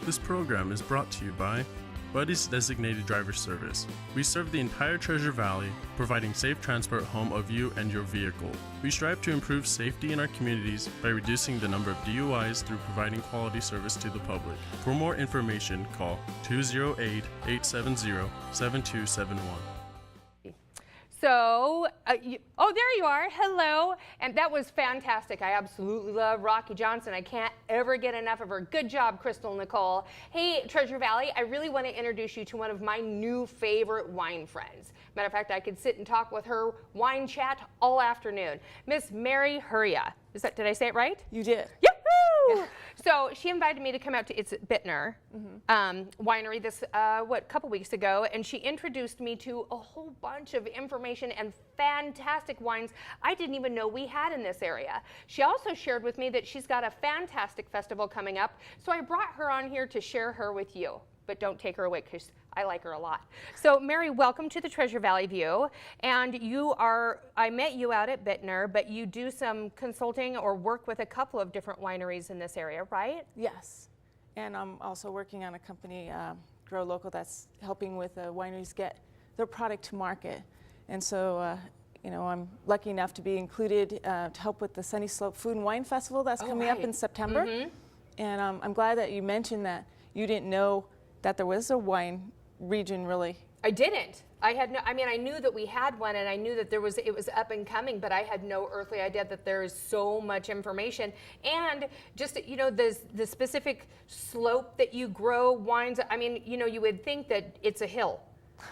This program is brought to you by Buddy's Designated Driver Service. We serve the entire Treasure Valley, providing safe transport home of you and your vehicle. We strive to improve safety in our communities by reducing the number of DUIs through providing quality service to the public. For more information, call 208-870-7271. So, there you are. Hello. And that was fantastic. I absolutely love Rocky Johnson. I can't ever get enough of her. Good job, Crystal Nicole. Hey, Treasure Valley, I really want to introduce you to one of my new favorite wine friends. Matter of fact, I could sit and talk with her wine chat all afternoon. Miss Mary Hurja. Did I say it right? You did. Yahoo! So she invited me to come out to its Bittner winery this couple weeks ago, and she introduced me to a whole bunch of information and fantastic wines I didn't even know we had in this area. She also shared with me that she's got a fantastic festival coming up, so I brought her on here to share her with you. But don't take her away because I like her a lot. So Mary, welcome to the Treasure Valley View. And I met you out at Bittner, but you do some consulting or work with a couple of different wineries in this area, right? Yes. And I'm also working on a company, Grow Local, that's helping with wineries get their product to market. And so, I'm lucky enough to be included to help with the Sunnyslope Food and Wine Festival that's coming up in September. And I'm glad that you mentioned that you didn't know that there was a wine region, really. I didn't. I knew that we had one, and I knew that it was up and coming, but I had no earthly idea that there is so much information. And just, the specific slope that you grow wines, you would think that it's a hill.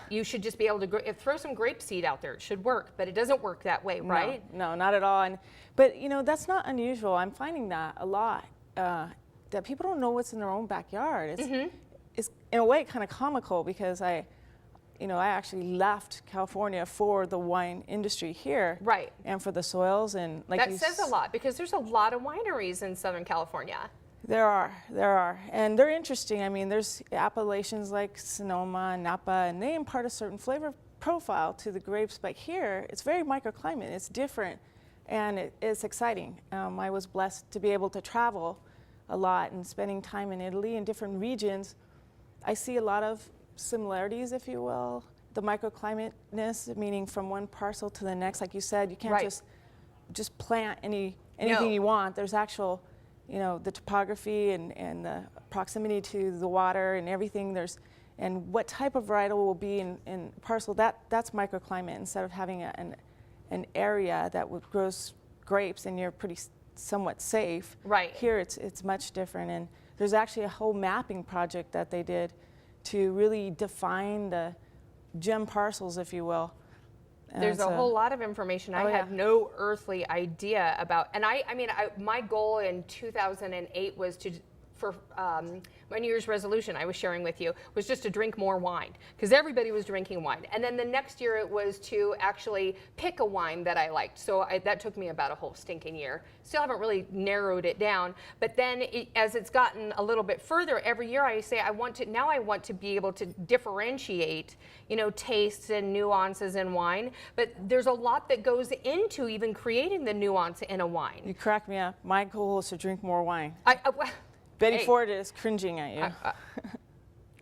You should just be able to throw some grape seed out there. It should work, but it doesn't work that way, right? No, not at all. But that's not unusual. I'm finding that a lot, that people don't know what's in their own backyard. It's in a way kind of comical because I actually left California for the wine industry here, right? And for the soils, and that says a lot because there's a lot of wineries in Southern California. There are, and they're interesting. I mean, there's appellations like Sonoma and Napa, and they impart a certain flavor profile to the grapes. But here, it's very microclimate. It's different, and it's exciting. I was blessed to be able to travel a lot and spending time in Italy in different regions. I see a lot of similarities, if you will. The microclimateness, meaning from one parcel to the next. Like you said, you can't just plant anything you want. There's actual, the topography and the proximity to the water and everything. And what type of varietal will be in parcel. That's microclimate. Instead of having an area that grows grapes and you're pretty somewhat safe. Right. Here it's much different, and there's actually a whole mapping project that they did to really define the gem parcels, if you will. And there's a whole lot of information I had no earthly idea about. And my goal in 2008 was for my New Year's resolution I was sharing with you was just to drink more wine because everybody was drinking wine. And then the next year it was to actually pick a wine that I liked. So that took me about a whole stinking year. Still haven't really narrowed it down. But then as it's gotten a little bit further, every year I say I want to be able to differentiate, tastes and nuances in wine. But there's a lot that goes into even creating the nuance in a wine. You crack me up. My goal is to drink more wine. Betty Hey. Ford is cringing at you.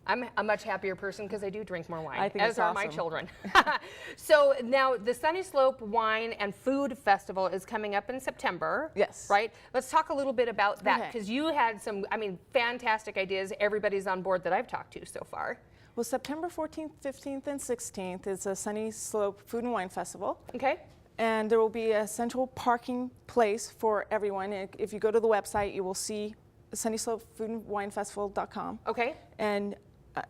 I'm a much happier person because I do drink more wine, I think as are awesome. my children. So now the Sunnyslope Wine and Food Festival is coming up in September. Yes. Right? Let's talk a little bit about that because you had some, fantastic ideas. Everybody's on board that I've talked to so far. Well, September 14th, 15th, and 16th is a Sunnyslope Food and Wine Festival. Okay. And there will be a central parking place for everyone. And if you go to the website, you will see SunnySlopeFoodAndWineFestival.com. Okay. And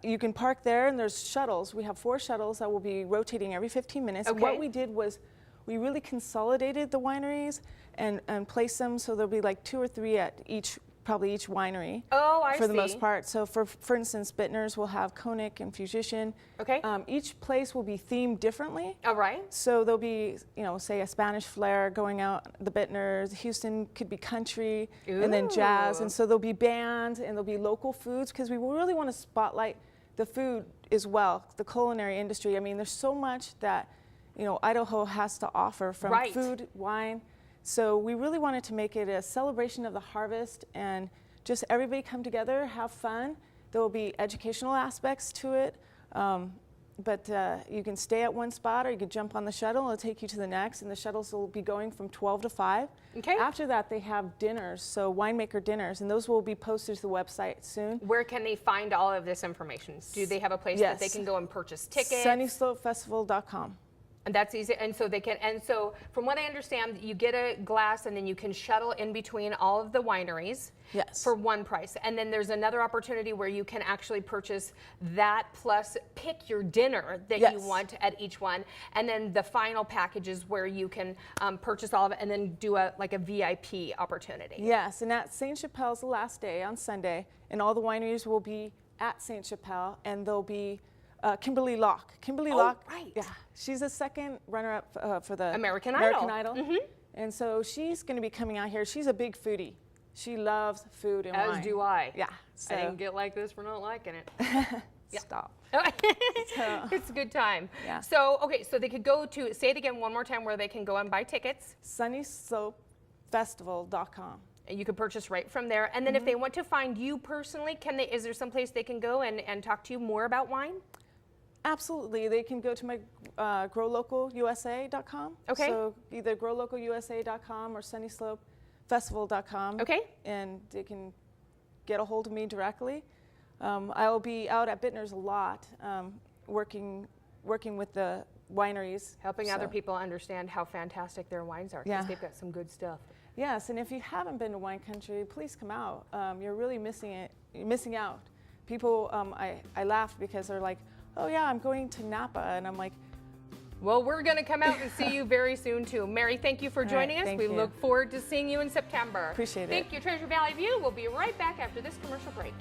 you can park there, and there's shuttles. We have 4 shuttles that will be rotating every 15 minutes. Okay. And what we did was we really consolidated the wineries and placed them so there'll be like 2 or 3 at each winery. Oh, I see. For the most part. So for instance, Bittner's will have Conic and Fusion. Okay. Each place will be themed differently. All right. So there'll be, say a Spanish flair going out the Bittner's. Houston could be country. Ooh. And then jazz. And so there'll be bands and there'll be local foods because we really want to spotlight the food as well, the culinary industry. There's so much that, Idaho has to offer from food, wine. So we really wanted to make it a celebration of the harvest and just everybody come together, have fun. There will be educational aspects to it. But you can stay at one spot or you can jump on the shuttle. It'll take you to the next, and the shuttles will be going from 12 to 5. Okay. After that, they have dinners, so winemaker dinners, and those will be posted to the website soon. Where can they find all of this information? Do they have a place that they can go and purchase tickets? SunnySlopeFestival.com. And that's easy, and so they can, and so from what I understand, you get a glass and then you can shuttle in between all of the wineries. Yes. For one price. And then there's another opportunity where you can actually purchase that plus pick your dinner that you want at each one. And then the final package is where you can purchase all of it and then do a VIP opportunity. Yes, and at St. Chapelle's the last day on Sunday, and all the wineries will be at St. Chapelle, and they'll be Kimberly Locke. Kimberly Locke, right. Yeah, she's the second runner-up for the American Idol. Mm-hmm. And so she's going to be coming out here. She's a big foodie. She loves food and wine. As do I. Yeah. So. I didn't get like this for not liking it. Stop. It's a good time. Yeah. So, okay, so they could go to, say it again one more time, where they can go and buy tickets. SunnySlopeFestival.com. And you can purchase right from there. And then if they want to find you personally, is there some place they can go and talk to you more about wine? Absolutely. They can go to my growlocalusa.com. Okay. So either growlocalusa.com or SunnySlopeFestival.com. Okay. And they can get a hold of me directly. I will be out at Bittner's a lot, working with the wineries. Helping other people understand how fantastic their wines are, because they've got some good stuff. Yes, and if you haven't been to wine country, please come out. You're really missing out. People, I laugh because they're like, oh yeah, I'm going to Napa, and I'm like, well, we're going to come out and see you very soon too. Mary, thank you for joining us. We look forward to seeing you in September. Appreciate it. Thank you, Treasure Valley View. We'll be right back after this commercial break.